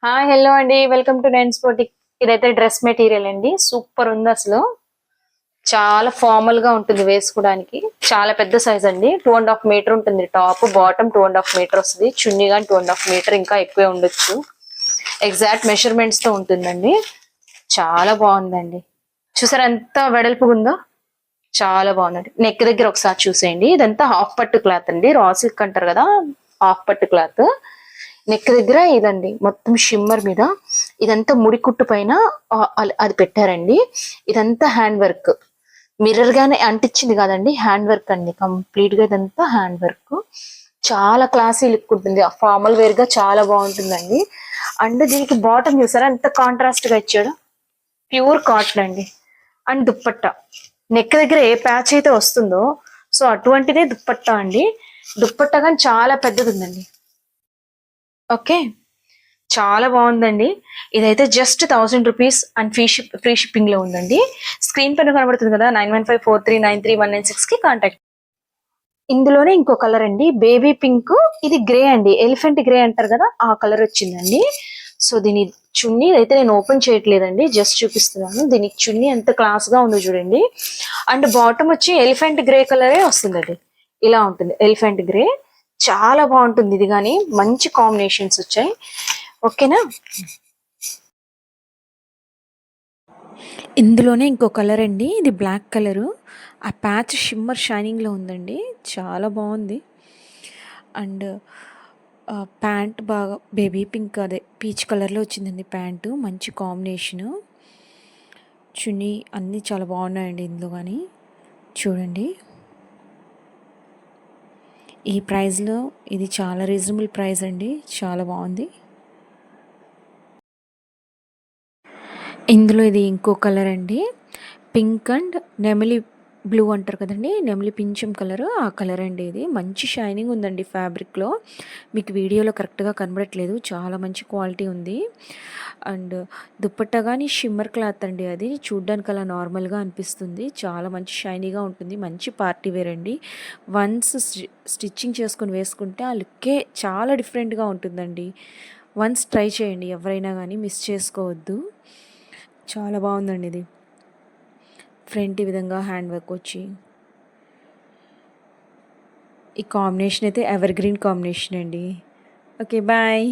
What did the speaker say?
Hi hello అండి, welcome to nine స్పోర్టిక్. ఇదైతే dress material అండి, సూపర్ ఉంది అసలు. చాలా ఫార్మల్ గా ఉంటుంది వేసుకోవడానికి. చాలా పెద్ద సైజ్ అండి, 2.5 మీటర్ ఉంటుంది. టాప్ బాటమ్ 2.5 మీటర్ వస్తుంది. చున్నీ కానీ 2.5 మీటర్, ఇంకా ఎక్కువే ఉండొచ్చు. ఎగ్జాక్ట్ మెజర్మెంట్స్ తో ఉంటుందండి. చాలా బాగుందండి. చూసారా ఎంత వెడల్పుగా ఉందో, చాలా బాగుందండి. నెక్ దగ్గర ఒకసారి చూసేయండి. ఇదంతా హాఫ్ పట్టు క్లాత్ అండి, రా సిల్క్ అంటారు కదా, హాఫ్ పట్టు క్లాత్. నెక్ దగ్గర ఇదండి మొత్తం షిమ్మర్ మీద, ఇదంతా ముడి కుట్టు పైన అది పెట్టారండి. ఇదంతా హ్యాండ్ వర్క్, మిర్రర్ గానే అంటించింది కాదండి, హ్యాండ్ వర్క్ అండి. కంప్లీట్ గా ఇదంతా హ్యాండ్ వర్క్. చాలా క్లాసీ లుక్ ఉంటుంది, ఫార్మల్ వేర్ గా చాలా బాగుంటుందండి. అండ్ దీనికి బాటమ్ చూసారా ఎంత కాంట్రాస్ట్ గా ఇచ్చాడు, ప్యూర్ కాటన్ అండి. అండ్ దుప్పట్ట నెక్ దగ్గర ఏ ప్యాచ్ అయితే వస్తుందో, సో అటువంటిదే దుప్పట్ట అండి. దుప్పట్ట కానీ చాలా పెద్దది ఉందండి. ఓకే, చాలా బాగుందండి. ఇదైతే just 1000 rupees and free shipping లో ఉందండి. స్క్రీన్ పైన కనబడుతుంది కదా, 9154393196 కి కాంటాక్ట్. ఇందులోనే ఇంకో కలర్ అండి, బేబీ పింక్. ఇది గ్రే అండి, ఎలిఫెంట్ గ్రే అంటారు కదా, ఆ కలర్ వచ్చిందండి. సో దీని చున్నీ అయితే నేను ఓపెన్ చేయట్లేదండి, జస్ట్ చూపిస్తున్నాను. దీనికి చున్నీ ఎంత క్లాస్ గా ఉందో చూడండి. అండ్ బాటమ్ వచ్చి ఎలిఫెంట్ గ్రే కలరే వస్తుంది. ఇలా ఉంటుంది ఎలిఫెంట్ గ్రే. చాలా బాగుంటుంది ఇది, కానీ మంచి కాంబినేషన్స్ వచ్చాయి. ఓకేనా. ఇందులోనే ఇంకో కలర్ అండి, ఇది బ్లాక్ కలరు. ఆ ప్యాచ్ షిమ్మర్ షైనింగ్లో ఉందండి, చాలా బాగుంది. అండ్ ప్యాంట్ బాగా బేబీ పింక్, అదే పీచ్ కలర్లో వచ్చిందండి ప్యాంటు. మంచి కాంబినేషను. చున్నీ అన్నీ చాలా బాగున్నాయండి ఇందులో, కానీ చూడండి. ఈ ప్రైస్లో ఇది చాలా రీజనబుల్ ప్రైస్ అండి, చాలా బాగుంది. ఇందులో ఇది ఇంకో కలర్ అండి, పింక్ అండ్ నెమలి బ్లూ అంటారు కదండి, నెమలి పింఛం కలర్, ఆ కలర్ అండి. ఇది మంచి షైనింగ్ ఉందండి ఫ్యాబ్రిక్లో. మీకు వీడియోలో కరెక్ట్గా కనబడట్లేదు, చాలా మంచి క్వాలిటీ ఉంది. అండ్ దుప్పట్టా కానీ షిమ్మర్ క్లాత్ అండి, అది చూడ్డానికి అలా నార్మల్గా అనిపిస్తుంది. చాలా మంచి షైనీగా ఉంటుంది, మంచి పార్టీ వేర్ అండి. వన్స్ స్టిచ్చింగ్ చేసుకొని వేసుకుంటే ఆ లుక్కే చాలా డిఫరెంట్గా ఉంటుందండి. వన్స్ ట్రై చేయండి, ఎవరైనా కానీ మిస్ చేసుకోవద్దు. చాలా బాగుందండి ఇది. ఫ్రంట్ ఈ విధంగా హ్యాండ్ వర్క్ వచ్చి, ఈ కాంబినేషన్ అయితే ఎవర్ గ్రీన్ కాంబినేషన్ అండి. Okay, bye.